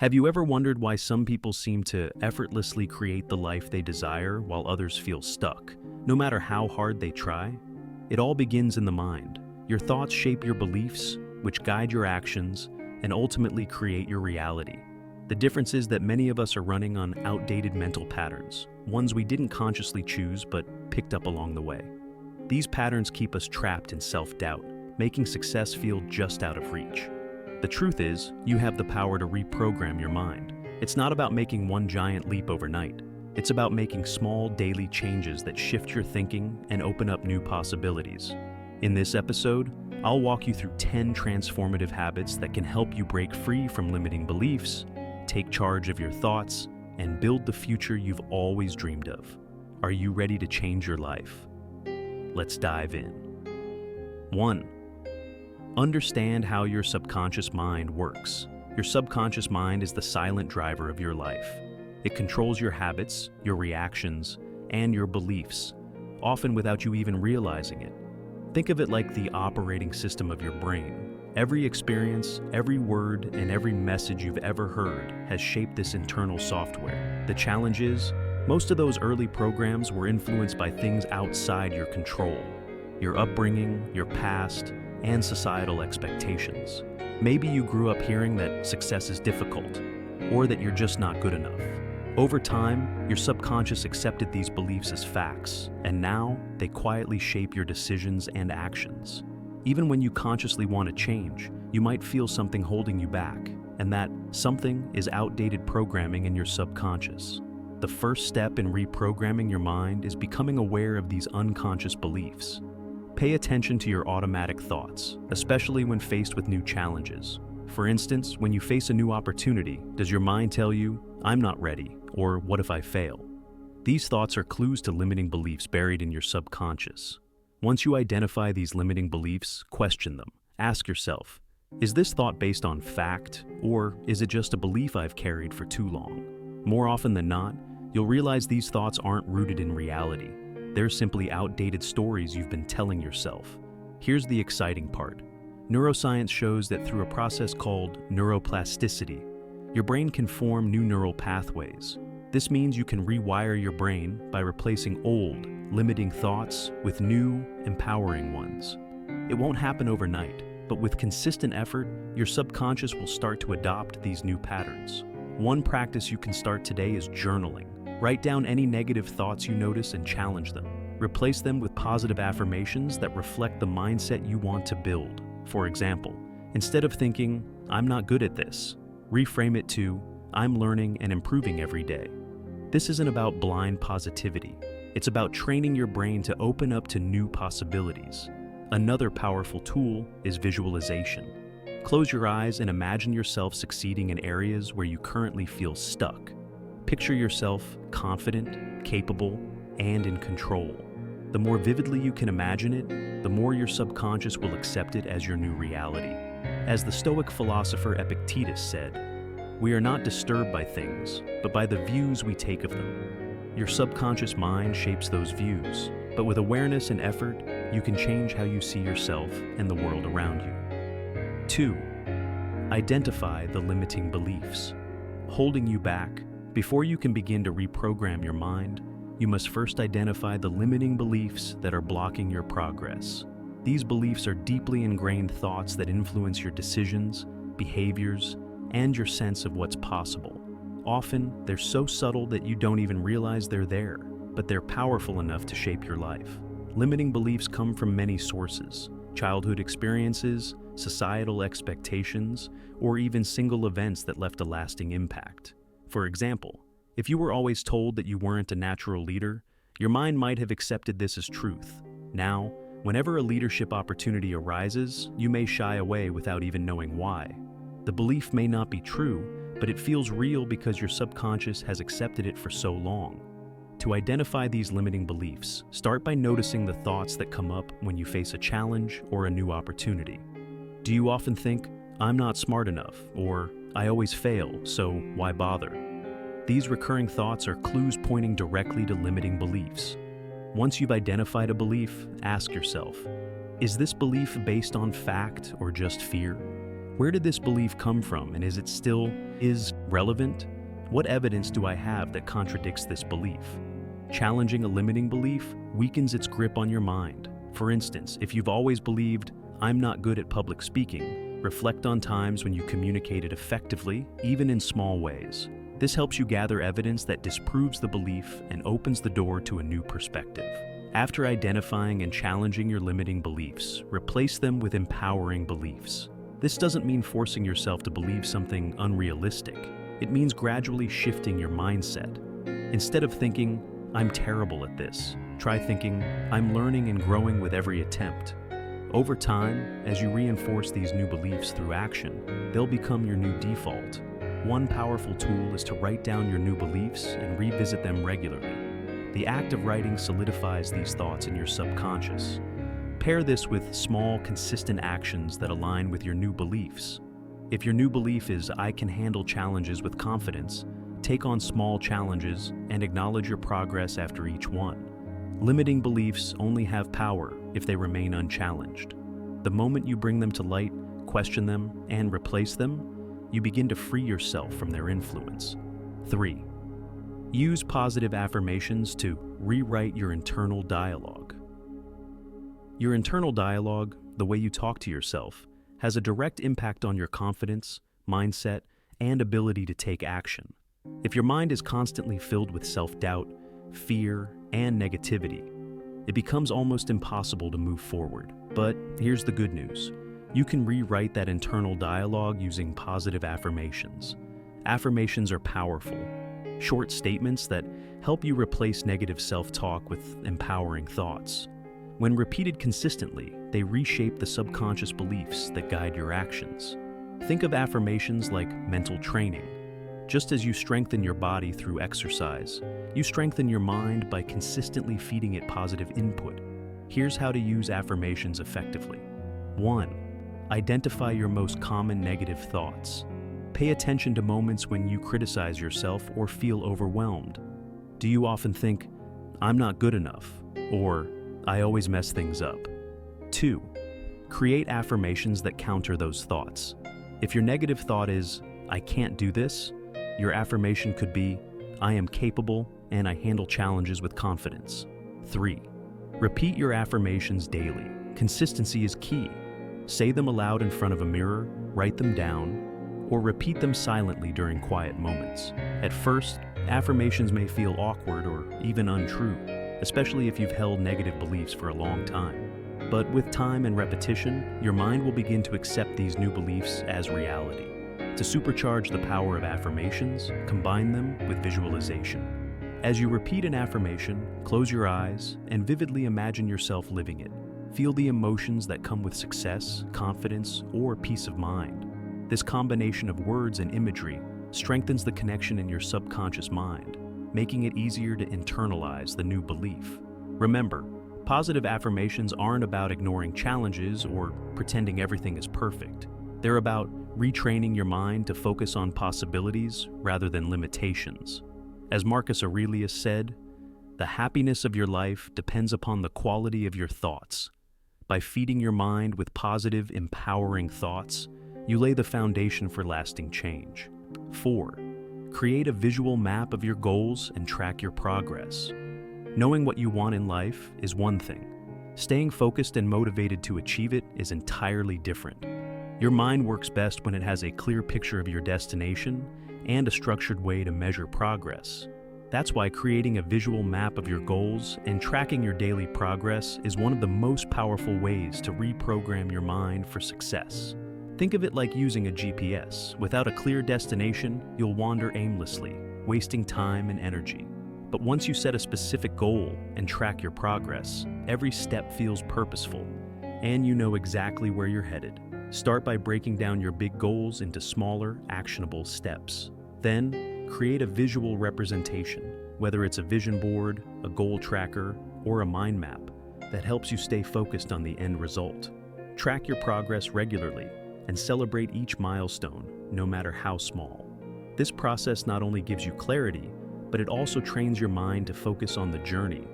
Have you ever wondered why some people seem to effortlessly create the life they desire while others feel stuck, no matter how hard they try? It all begins in the mind. Your thoughts shape your beliefs, which guide your actions, and ultimately create your reality. The difference is that many of us are running on outdated mental patterns, ones we didn't consciously choose but picked up along the way. These patterns keep us trapped in self-doubt, making success feel just out of reach. The truth is, you have the power to reprogram your mind. It's not about making one giant leap overnight. It's about making small daily changes that shift your thinking and open up new possibilities. In this episode, I'll walk you through 10 transformative habits that can help you break free from limiting beliefs, take charge of your thoughts, and build the future you've always dreamed of. Are you ready to change your life? Let's dive in. 1. Understand how your subconscious mind works. Your subconscious mind is the silent driver of your life. It controls your habits, your reactions, and your beliefs, often without you even realizing it. Think of it like the operating system of your brain. Every experience, every word, and every message you've ever heard has shaped this internal software. The challenge is, most of those early programs were influenced by things outside your control. Your upbringing, your past, and societal expectations. Maybe you grew up hearing that success is difficult, or that you're just not good enough. Over time, your subconscious accepted these beliefs as facts, and now they quietly shape your decisions and actions. Even when you consciously want to change, you might feel something holding you back, and that something is outdated programming in your subconscious. The first step in reprogramming your mind is becoming aware of these unconscious beliefs. Pay attention to your automatic thoughts, especially when faced with new challenges. For instance, when you face a new opportunity, does your mind tell you, "I'm not ready," or "what if I fail?" These thoughts are clues to limiting beliefs buried in your subconscious. Once you identify these limiting beliefs, question them. Ask yourself, is this thought based on fact, or is it just a belief I've carried for too long? More often than not, you'll realize these thoughts aren't rooted in reality. They're simply outdated stories you've been telling yourself. Here's the exciting part. Neuroscience shows that through a process called neuroplasticity, your brain can form new neural pathways. This means you can rewire your brain by replacing old, limiting thoughts with new, empowering ones. It won't happen overnight, but with consistent effort, your subconscious will start to adopt these new patterns. One practice you can start today is journaling. Write down any negative thoughts you notice and challenge them. Replace them with positive affirmations that reflect the mindset you want to build. For example, instead of thinking, "I'm not good at this," reframe it to, "I'm learning and improving every day." This isn't about blind positivity. It's about training your brain to open up to new possibilities. Another powerful tool is visualization. Close your eyes and imagine yourself succeeding in areas where you currently feel stuck. Picture yourself confident, capable, and in control. The more vividly you can imagine it, the more your subconscious will accept it as your new reality. As the Stoic philosopher Epictetus said, "We are not disturbed by things, but by the views we take of them." Your subconscious mind shapes those views, but with awareness and effort, you can change how you see yourself and the world around you. 2. Identify the limiting beliefs holding you back. Before you can begin to reprogram your mind, you must first identify the limiting beliefs that are blocking your progress. These beliefs are deeply ingrained thoughts that influence your decisions, behaviors, and your sense of what's possible. Often, they're so subtle that you don't even realize they're there, but they're powerful enough to shape your life. Limiting beliefs come from many sources: childhood experiences, societal expectations, or even single events that left a lasting impact. For example, if you were always told that you weren't a natural leader, your mind might have accepted this as truth. Now, whenever a leadership opportunity arises, you may shy away without even knowing why. The belief may not be true, but it feels real because your subconscious has accepted it for so long. To identify these limiting beliefs, start by noticing the thoughts that come up when you face a challenge or a new opportunity. Do you often think, "I'm not smart enough," or "I always fail, so why bother?" These recurring thoughts are clues pointing directly to limiting beliefs. Once you've identified a belief, ask yourself, is this belief based on fact or just fear? Where did this belief come from, and is Relevant? What evidence do I have that contradicts this belief? Challenging a limiting belief weakens its grip on your mind. For instance, if you've always believed, "I'm not good at public speaking," reflect on times when you communicated effectively, even in small ways. This helps you gather evidence that disproves the belief and opens the door to a new perspective. After identifying and challenging your limiting beliefs, replace them with empowering beliefs. This doesn't mean forcing yourself to believe something unrealistic. It means gradually shifting your mindset. Instead of thinking, "I'm terrible at this," try thinking, "I'm learning and growing with every attempt." Over time, as you reinforce these new beliefs through action, they'll become your new default. One powerful tool is to write down your new beliefs and revisit them regularly. The act of writing solidifies these thoughts in your subconscious. Pair this with small, consistent actions that align with your new beliefs. If your new belief is, "I can handle challenges with confidence," take on small challenges and acknowledge your progress after each one. Limiting beliefs only have power if they remain unchallenged. The moment you bring them to light, question them, and replace them, you begin to free yourself from their influence. 3. Use positive affirmations to rewrite your internal dialogue. Your internal dialogue, the way you talk to yourself, has a direct impact on your confidence, mindset, and ability to take action. If your mind is constantly filled with self-doubt, fear, and negativity, it becomes almost impossible to move forward. But here's the good news. You can rewrite that internal dialogue using positive affirmations. Affirmations are powerful, short statements that help you replace negative self-talk with empowering thoughts. When repeated consistently, they reshape the subconscious beliefs that guide your actions. Think of affirmations like mental training. Just as you strengthen your body through exercise, you strengthen your mind by consistently feeding it positive input. Here's how to use affirmations effectively. 1. Identify your most common negative thoughts. Pay attention to moments when you criticize yourself or feel overwhelmed. Do you often think, "I'm not good enough," or "I always mess things up"? 2. Create affirmations that counter those thoughts. If your negative thought is, "I can't do this," your affirmation could be, "I am capable and I handle challenges with confidence." 3. Repeat your affirmations daily. Consistency is key. Say them aloud in front of a mirror, write them down, or repeat them silently during quiet moments. At first, affirmations may feel awkward or even untrue, especially if you've held negative beliefs for a long time. But with time and repetition, your mind will begin to accept these new beliefs as reality. To supercharge the power of affirmations, combine them with visualization. As you repeat an affirmation, close your eyes and vividly imagine yourself living it. Feel the emotions that come with success, confidence, or peace of mind. This combination of words and imagery strengthens the connection in your subconscious mind, making it easier to internalize the new belief. Remember, positive affirmations aren't about ignoring challenges or pretending everything is perfect. They're about retraining your mind to focus on possibilities rather than limitations. As Marcus Aurelius said, "The happiness of your life depends upon the quality of your thoughts." By feeding your mind with positive, empowering thoughts, you lay the foundation for lasting change. 4. Create a visual map of your goals and track your progress. Knowing what you want in life is one thing. Staying focused and motivated to achieve it is entirely different. Your mind works best when it has a clear picture of your destination and a structured way to measure progress. That's why creating a visual map of your goals and tracking your daily progress is one of the most powerful ways to reprogram your mind for success. Think of it like using a GPS. Without a clear destination, you'll wander aimlessly, wasting time and energy. But once you set a specific goal and track your progress, every step feels purposeful, and you know exactly where you're headed. Start by breaking down your big goals into smaller, actionable steps. Then, create a visual representation, whether it's a vision board, a goal tracker, or a mind map, that helps you stay focused on the end result. Track your progress regularly and celebrate each milestone, no matter how small. This process not only gives you clarity, but it also trains your mind to focus on the journey,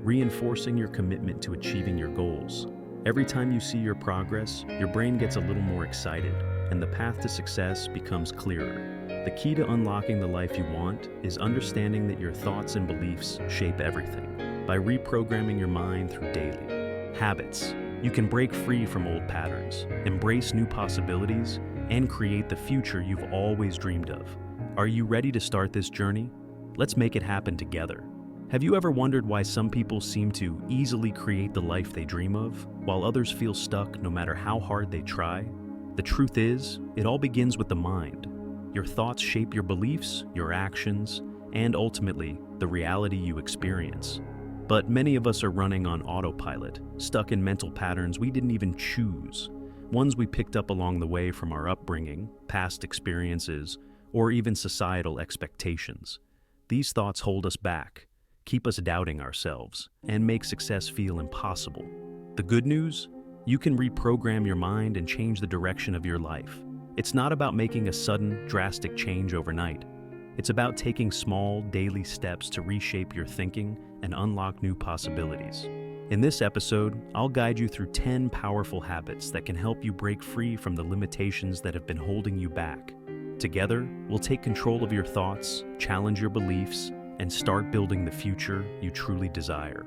reinforcing your commitment to achieving your goals. Every time you see your progress, your brain gets a little more excited, and the path to success becomes clearer. The key to unlocking the life you want is understanding that your thoughts and beliefs shape everything. By reprogramming your mind through daily habits, you can break free from old patterns, embrace new possibilities, and create the future you've always dreamed of. Are you ready to start this journey? Let's make it happen together. Have you ever wondered why some people seem to easily create the life they dream of, while others feel stuck no matter how hard they try? The truth is, it all begins with the mind. Your thoughts shape your beliefs, your actions, and ultimately, the reality you experience. But many of us are running on autopilot, stuck in mental patterns we didn't even choose, ones we picked up along the way from our upbringing, past experiences, or even societal expectations. These thoughts hold us back, keep us doubting ourselves, and make success feel impossible. The good news? You can reprogram your mind and change the direction of your life. It's not about making a sudden, drastic change overnight. It's about taking small, daily steps to reshape your thinking and unlock new possibilities. In this episode, I'll guide you through 10 powerful habits that can help you break free from the limitations that have been holding you back. Together, we'll take control of your thoughts, challenge your beliefs, and start building the future you truly desire.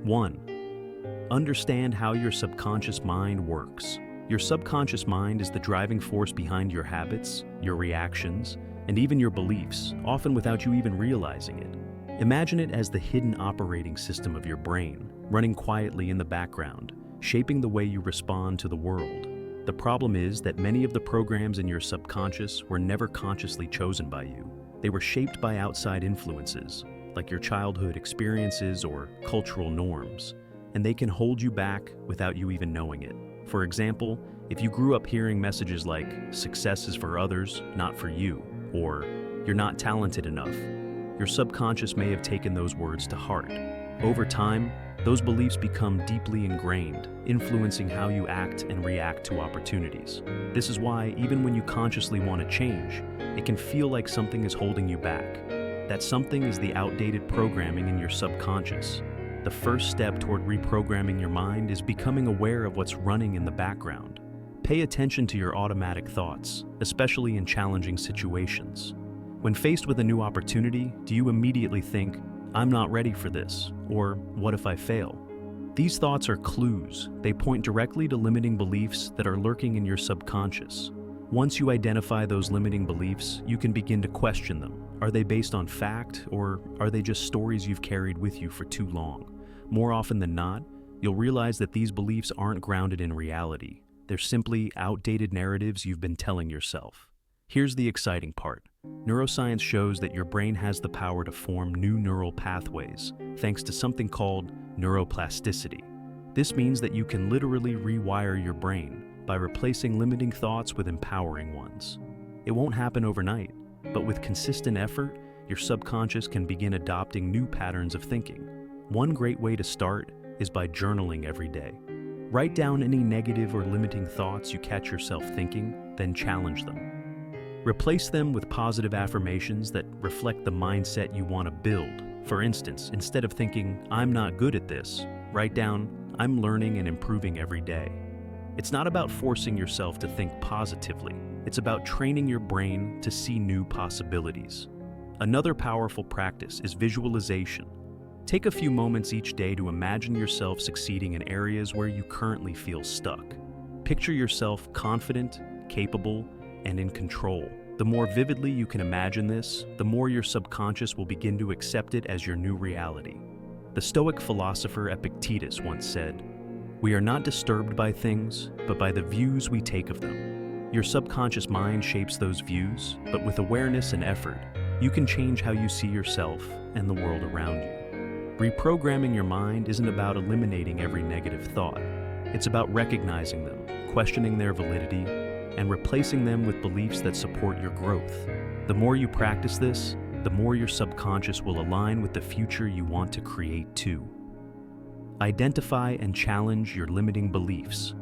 1. Understand how your subconscious mind works. Your subconscious mind is the driving force behind your habits, your reactions, and even your beliefs, often without you even realizing it. Imagine it as the hidden operating system of your brain, running quietly in the background, shaping the way you respond to the world. The problem is that many of the programs in your subconscious were never consciously chosen by you. They were shaped by outside influences, like your childhood experiences or cultural norms, and they can hold you back without you even knowing it. For example, if you grew up hearing messages like, "Success is for others, not for you," or "You're not talented enough," your subconscious may have taken those words to heart. Over time, those beliefs become deeply ingrained, influencing how you act and react to opportunities. This is why, even when you consciously want to change, it can feel like something is holding you back. That something is the outdated programming in your subconscious. The first step toward reprogramming your mind is becoming aware of what's running in the background. Pay attention to your automatic thoughts, especially in challenging situations. When faced with a new opportunity, do you immediately think, "I'm not ready for this," or "What if I fail?" These thoughts are clues. They point directly to limiting beliefs that are lurking in your subconscious. Once you identify those limiting beliefs, you can begin to question them. Are they based on fact, or are they just stories you've carried with you for too long? More often than not, you'll realize that these beliefs aren't grounded in reality. They're simply outdated narratives you've been telling yourself. Here's the exciting part. Neuroscience shows that your brain has the power to form new neural pathways, thanks to something called neuroplasticity. This means that you can literally rewire your brain by replacing limiting thoughts with empowering ones. It won't happen overnight, but with consistent effort, your subconscious can begin adopting new patterns of thinking. One great way to start is by journaling every day. Write down any negative or limiting thoughts you catch yourself thinking, then challenge them. Replace them with positive affirmations that reflect the mindset you want to build. For instance, instead of thinking, "I'm not good at this," write down, "I'm learning and improving every day." It's not about forcing yourself to think positively. It's about training your brain to see new possibilities. Another powerful practice is visualization. Take a few moments each day to imagine yourself succeeding in areas where you currently feel stuck. Picture yourself confident, capable, and in control. The more vividly you can imagine this, the more your subconscious will begin to accept it as your new reality. The Stoic philosopher Epictetus once said, "We are not disturbed by things, but by the views we take of them." Your subconscious mind shapes those views, but with awareness and effort, you can change how you see yourself and the world around you. Reprogramming your mind isn't about eliminating every negative thought. It's about recognizing them, questioning their validity, and replacing them with beliefs that support your growth. The more you practice this, the more your subconscious will align with the future you want to create too. Identify and challenge your limiting beliefs.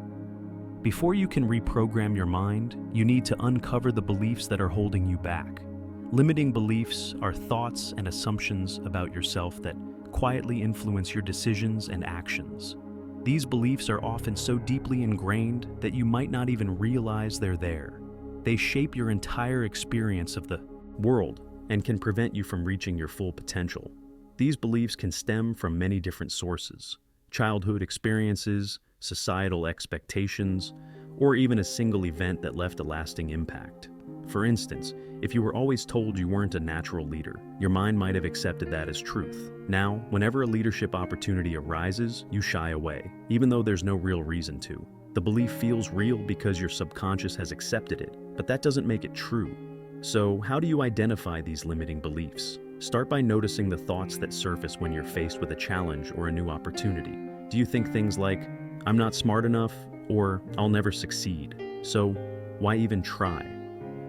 Before you can reprogram your mind, you need to uncover the beliefs that are holding you back. Limiting beliefs are thoughts and assumptions about yourself that quietly influence your decisions and actions. These beliefs are often so deeply ingrained that you might not even realize they're there. They shape your entire experience of the world and can prevent you from reaching your full potential. These beliefs can stem from many different sources: childhood experiences, societal expectations, or even a single event that left a lasting impact. For instance, if you were always told you weren't a natural leader, your mind might have accepted that as truth. Now, whenever a leadership opportunity arises, you shy away, even though there's no real reason to. The belief feels real because your subconscious has accepted it, but that doesn't make it true. So, how do you identify these limiting beliefs? Start by noticing the thoughts that surface when you're faced with a challenge or a new opportunity. Do you think things like, "I'm not smart enough," or "I'll never succeed, so why even try?"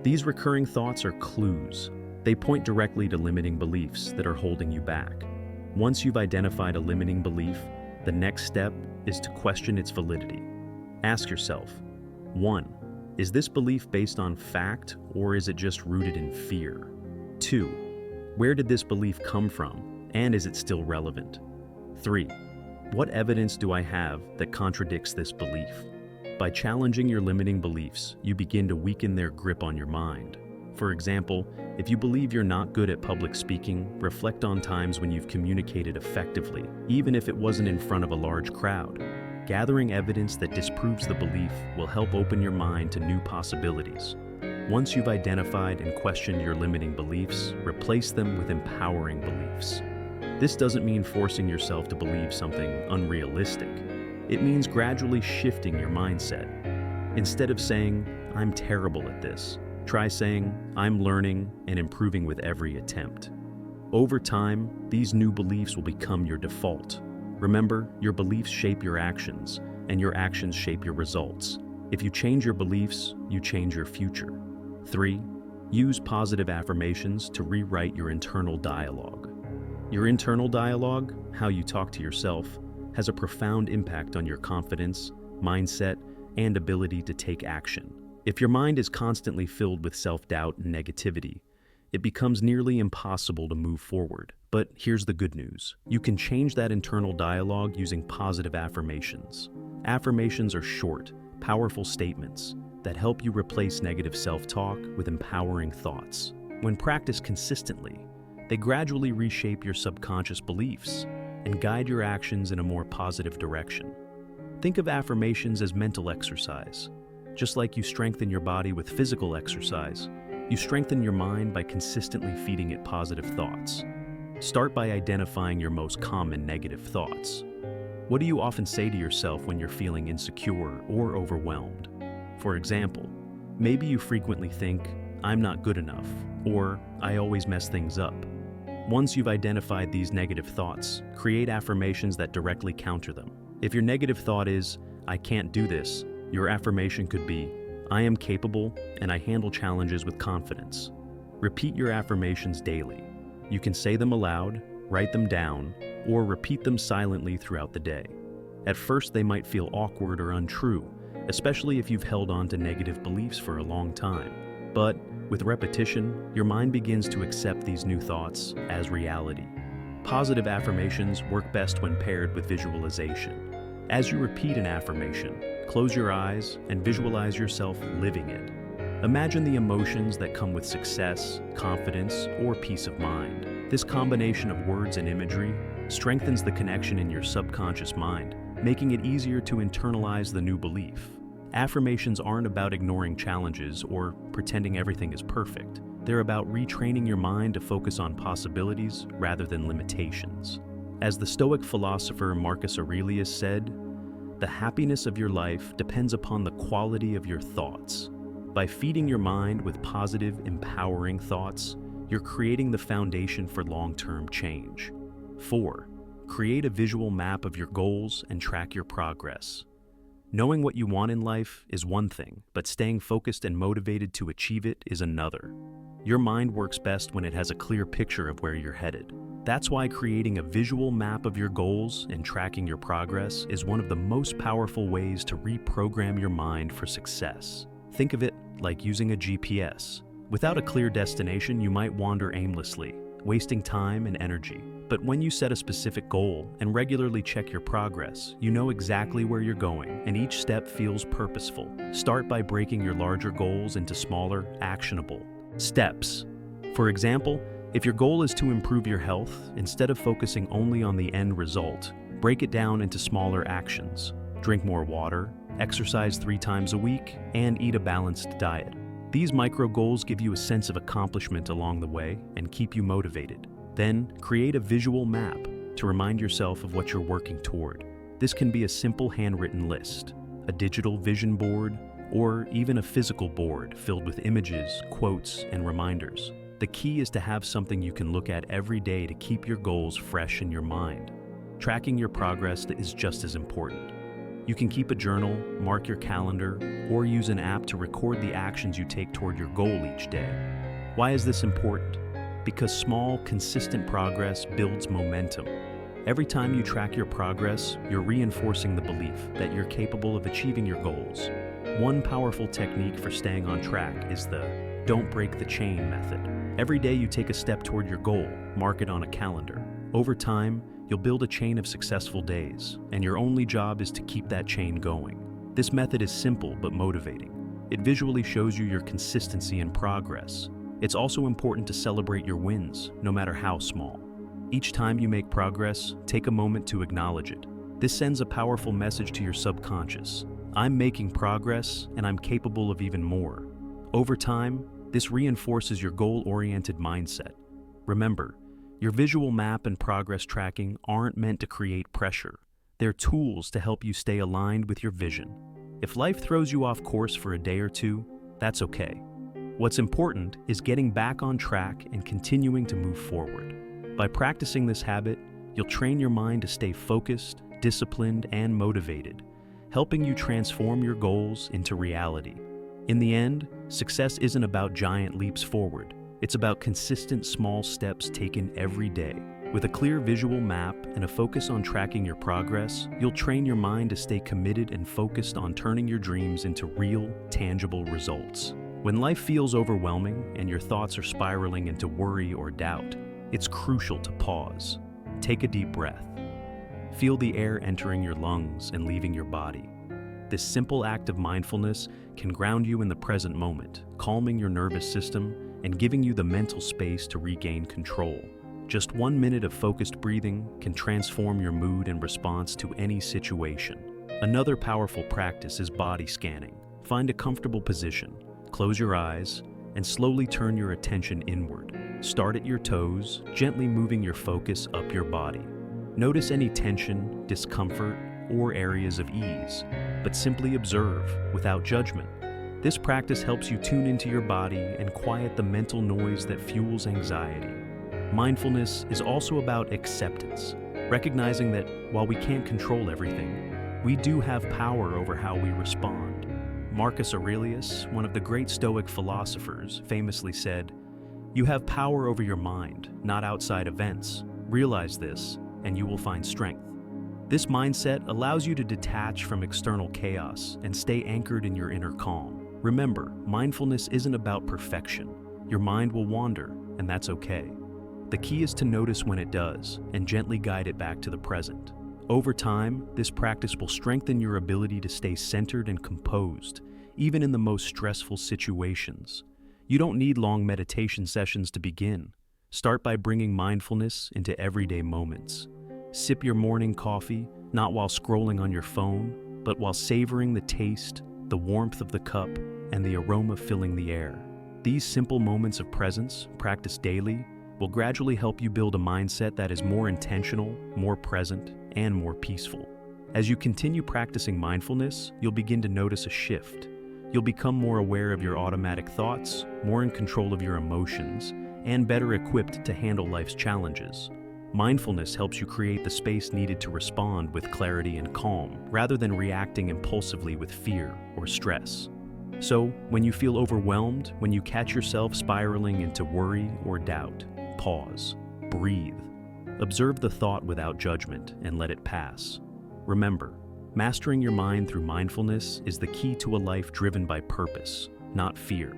These recurring thoughts are clues. They point directly to limiting beliefs that are holding you back. Once you've identified a limiting belief, the next step is to question its validity. Ask yourself, 1. Is this belief based on fact, or is it just rooted in fear? 2. Where did this belief come from, and is it still relevant? 3. What evidence do I have that contradicts this belief? By challenging your limiting beliefs, you begin to weaken their grip on your mind. For example, if you believe you're not good at public speaking, reflect on times when you've communicated effectively, even if it wasn't in front of a large crowd. Gathering evidence that disproves the belief will help open your mind to new possibilities. Once you've identified and questioned your limiting beliefs, replace them with empowering beliefs. This doesn't mean forcing yourself to believe something unrealistic. It means gradually shifting your mindset. Instead of saying, "I'm terrible at this," try saying, "I'm learning and improving with every attempt." Over time, these new beliefs will become your default. Remember, your beliefs shape your actions, and your actions shape your results. If you change your beliefs, you change your future. 3. Use positive affirmations to rewrite your internal dialogue. Your internal dialogue, how you talk to yourself, has a profound impact on your confidence, mindset, and ability to take action. If your mind is constantly filled with self-doubt and negativity, it becomes nearly impossible to move forward. But here's the good news. You can change that internal dialogue using positive affirmations. Affirmations are short, powerful statements that help you replace negative self-talk with empowering thoughts. When practiced consistently, they gradually reshape your subconscious beliefs and guide your actions in a more positive direction. Think of affirmations as mental exercise. Just like you strengthen your body with physical exercise, you strengthen your mind by consistently feeding it positive thoughts. Start by identifying your most common negative thoughts. What do you often say to yourself when you're feeling insecure or overwhelmed? For example, maybe you frequently think, "I'm not good enough," or "I always mess things up." Once you've identified these negative thoughts, create affirmations that directly counter them. If your negative thought is, "I can't do this," your affirmation could be, "I am capable and I handle challenges with confidence." Repeat your affirmations daily. You can say them aloud, write them down, or repeat them silently throughout the day. At first, they might feel awkward or untrue, especially if you've held on to negative beliefs for a long time. But with repetition, your mind begins to accept these new thoughts as reality. Positive affirmations work best when paired with visualization. As you repeat an affirmation, close your eyes and visualize yourself living it. Imagine the emotions that come with success, confidence, or peace of mind. This combination of words and imagery strengthens the connection in your subconscious mind, making it easier to internalize the new belief. Affirmations aren't about ignoring challenges or pretending everything is perfect. They're about retraining your mind to focus on possibilities rather than limitations. As the Stoic philosopher Marcus Aurelius said, "The happiness of your life depends upon the quality of your thoughts." By feeding your mind with positive, empowering thoughts, you're creating the foundation for long-term change. 4. Create a visual map of your goals and track your progress. Knowing what you want in life is one thing, but staying focused and motivated to achieve it is another. Your mind works best when it has a clear picture of where you're headed. That's why creating a visual map of your goals and tracking your progress is one of the most powerful ways to reprogram your mind for success. Think of it like using a GPS. Without a clear destination, you might wander aimlessly, wasting time and energy. But when you set a specific goal and regularly check your progress, you know exactly where you're going, and each step feels purposeful. Start by breaking your larger goals into smaller, actionable steps. For example, if your goal is to improve your health, instead of focusing only on the end result, break it down into smaller actions. Drink more water, exercise 3 times a week, and eat a balanced diet. These micro goals give you a sense of accomplishment along the way and keep you motivated. Then, create a visual map to remind yourself of what you're working toward. This can be a simple handwritten list, a digital vision board, or even a physical board filled with images, quotes, and reminders. The key is to have something you can look at every day to keep your goals fresh in your mind. Tracking your progress is just as important. You can keep a journal, mark your calendar, or use an app to record the actions you take toward your goal each day. Why is this important? Because small, consistent progress builds momentum. Every time you track your progress, you're reinforcing the belief that you're capable of achieving your goals. One powerful technique for staying on track is the "don't break the chain" method. Every day you take a step toward your goal, mark it on a calendar. Over time, you'll build a chain of successful days, and your only job is to keep that chain going. This method is simple but motivating. It visually shows you your consistency and progress. It's also important to celebrate your wins, no matter how small. Each time you make progress, take a moment to acknowledge it. This sends a powerful message to your subconscious. I'm making progress, and I'm capable of even more. Over time, this reinforces your goal-oriented mindset. Remember, your visual map and progress tracking aren't meant to create pressure. They're tools to help you stay aligned with your vision. If life throws you off course for a day or two, that's okay. What's important is getting back on track and continuing to move forward. By practicing this habit, you'll train your mind to stay focused, disciplined, and motivated, helping you transform your goals into reality. In the end, success isn't about giant leaps forward. It's about consistent small steps taken every day. With a clear visual map and a focus on tracking your progress, you'll train your mind to stay committed and focused on turning your dreams into real, tangible results. When life feels overwhelming and your thoughts are spiraling into worry or doubt, it's crucial to pause. Take a deep breath. Feel the air entering your lungs and leaving your body. This simple act of mindfulness can ground you in the present moment, calming your nervous system and giving you the mental space to regain control. Just 1 minute of focused breathing can transform your mood and response to any situation. Another powerful practice is body scanning. Find a comfortable position, close your eyes, and slowly turn your attention inward. Start at your toes, gently moving your focus up your body. Notice any tension, discomfort, or areas of ease, but simply observe without judgment. This practice helps you tune into your body and quiet the mental noise that fuels anxiety. Mindfulness is also about acceptance, recognizing that while we can't control everything, we do have power over how we respond. Marcus Aurelius, one of the great Stoic philosophers, famously said, "You have power over your mind, not outside events. Realize this, and you will find strength." This mindset allows you to detach from external chaos and stay anchored in your inner calm. Remember, mindfulness isn't about perfection. Your mind will wander, and that's okay. The key is to notice when it does and gently guide it back to the present. Over time, this practice will strengthen your ability to stay centered and composed, even in the most stressful situations. You don't need long meditation sessions to begin. Start by bringing mindfulness into everyday moments. Sip your morning coffee, not while scrolling on your phone, but while savoring the taste, the warmth of the cup, and the aroma filling the air. These simple moments of presence, practiced daily, will gradually help you build a mindset that is more intentional, more present, and more peaceful. As you continue practicing mindfulness, you'll begin to notice a shift. You'll become more aware of your automatic thoughts, more in control of your emotions, and better equipped to handle life's challenges. Mindfulness helps you create the space needed to respond with clarity and calm, rather than reacting impulsively with fear or stress. So, when you feel overwhelmed, when you catch yourself spiraling into worry or doubt, pause, breathe. Observe the thought without judgment and let it pass. Remember, mastering your mind through mindfulness is the key to a life driven by purpose, not fear.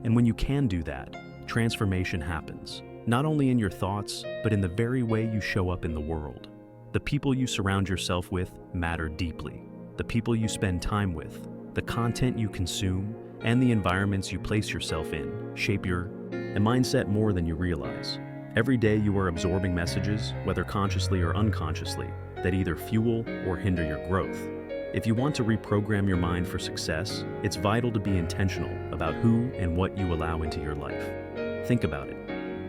And when you can do that, transformation happens. not only in your thoughts, but in the very way you show up in the world. The people you surround yourself with matter deeply. The people you spend time with, the content you consume, and the environments you place yourself in shape your mindset more than you realize. Every day you are absorbing messages, whether consciously or unconsciously, that either fuel or hinder your growth. If you want to reprogram your mind for success, it's vital to be intentional about who and what you allow into your life. Think about it.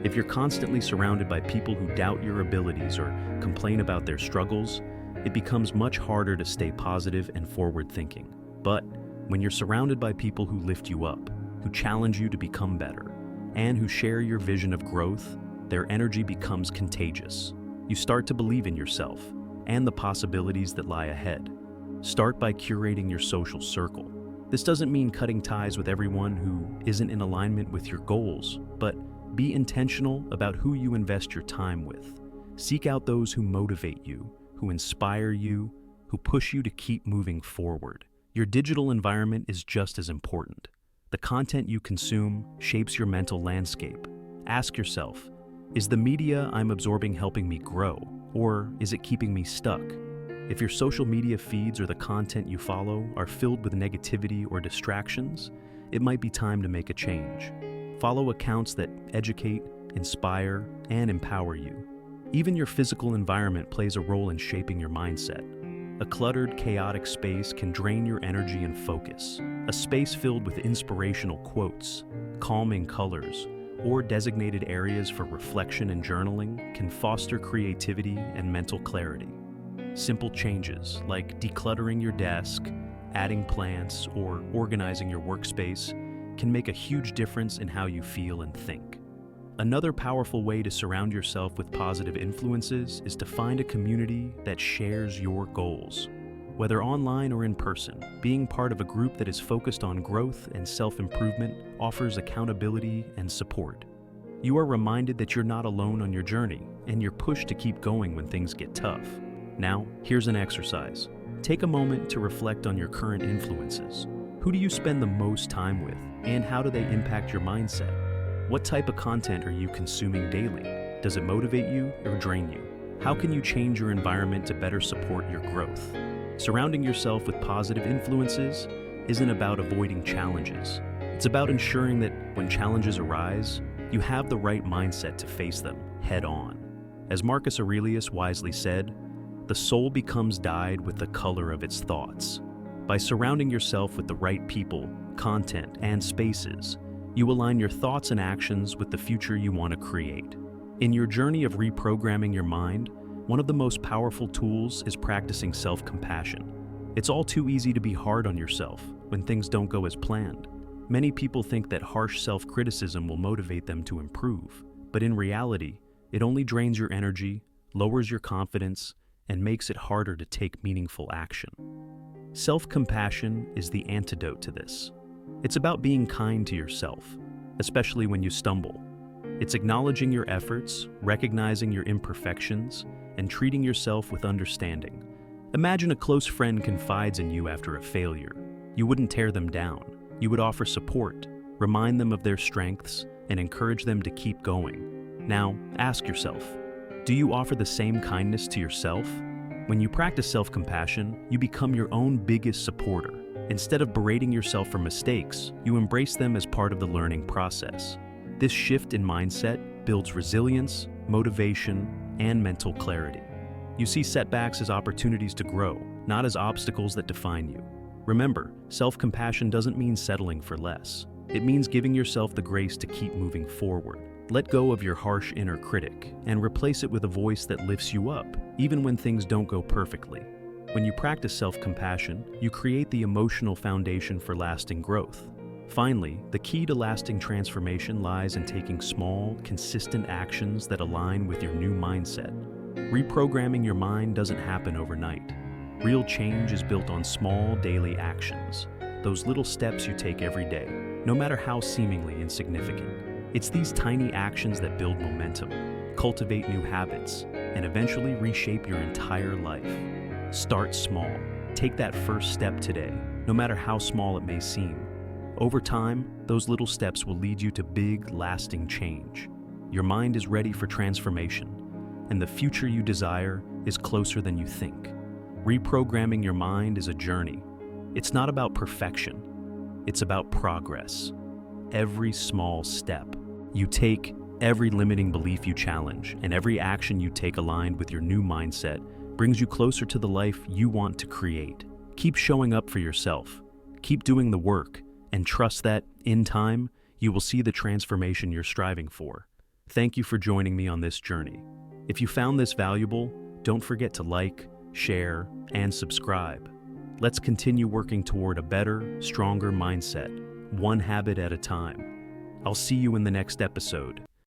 If you're constantly surrounded by people who doubt your abilities or complain about their struggles, it becomes much harder to stay positive and forward-thinking. But when you're surrounded by people who lift you up, who challenge you to become better, and who share your vision of growth, their energy becomes contagious. You start to believe in yourself and the possibilities that lie ahead. Start by curating your social circle. This doesn't mean cutting ties with everyone who isn't in alignment with your goals, but be intentional about who you invest your time with. Seek out those who motivate you, who inspire you, who push you to keep moving forward. Your digital environment is just as important. The content you consume shapes your mental landscape. Ask yourself, is the media I'm absorbing helping me grow, or is it keeping me stuck? If your social media feeds or the content you follow are filled with negativity or distractions, it might be time to make a change. Follow accounts that educate, inspire, and empower you. Even your physical environment plays a role in shaping your mindset. A cluttered, chaotic space can drain your energy and focus. A space filled with inspirational quotes, calming colors, or designated areas for reflection and journaling can foster creativity and mental clarity. Simple changes like decluttering your desk, adding plants, or organizing your workspace can make a huge difference in how you feel and think. Another powerful way to surround yourself with positive influences is to find a community that shares your goals. Whether online or in person, being part of a group that is focused on growth and self-improvement offers accountability and support. You are reminded that you're not alone on your journey, and you're pushed to keep going when things get tough. Now, here's an exercise. Take a moment to reflect on your current influences. Who do you spend the most time with, and how do they impact your mindset? What type of content are you consuming daily? Does it motivate you or drain you? How can you change your environment to better support your growth? Surrounding yourself with positive influences isn't about avoiding challenges. It's about ensuring that when challenges arise, you have the right mindset to face them head on. As Marcus Aurelius wisely said, the soul becomes dyed with the color of its thoughts. By surrounding yourself with the right people, content, and spaces, you align your thoughts and actions with the future you want to create. In your journey of reprogramming your mind, one of the most powerful tools is practicing self-compassion. It's all too easy to be hard on yourself when things don't go as planned. Many people think that harsh self-criticism will motivate them to improve, but in reality, it only drains your energy, lowers your confidence, and makes it harder to take meaningful action. Self-compassion is the antidote to this. It's about being kind to yourself, especially when you stumble. It's acknowledging your efforts, recognizing your imperfections, and treating yourself with understanding. Imagine a close friend confides in you after a failure. You wouldn't tear them down. You would offer support, remind them of their strengths, and encourage them to keep going. Now, ask yourself, do you offer the same kindness to yourself? When you practice self-compassion, you become your own biggest supporter. Instead of berating yourself for mistakes, you embrace them as part of the learning process. This shift in mindset builds resilience, motivation, and mental clarity. You see setbacks as opportunities to grow, not as obstacles that define you. Remember, self-compassion doesn't mean settling for less. It means giving yourself the grace to keep moving forward. Let go of your harsh inner critic and replace it with a voice that lifts you up, even when things don't go perfectly. When you practice self-compassion, you create the emotional foundation for lasting growth. Finally, the key to lasting transformation lies in taking small, consistent actions that align with your new mindset. Reprogramming your mind doesn't happen overnight. Real change is built on small, daily actions, those little steps you take every day, no matter how seemingly insignificant. It's these tiny actions that build momentum, cultivate new habits, and eventually reshape your entire life. Start small. Take that first step today, no matter how small it may seem. Over time, those little steps will lead you to big, lasting change. Your mind is ready for transformation, and the future you desire is closer than you think. Reprogramming your mind is a journey. It's not about perfection, it's about progress. Every small step you take, every limiting belief you challenge, and every action you take aligned with your new mindset brings you closer to the life you want to create. Keep showing up for yourself, keep doing the work, and trust that, in time, you will see the transformation you're striving for. Thank you for joining me on this journey. If you found this valuable, don't forget to like, share, and subscribe. Let's continue working toward a better, stronger mindset, one habit at a time. I'll see you in the next episode.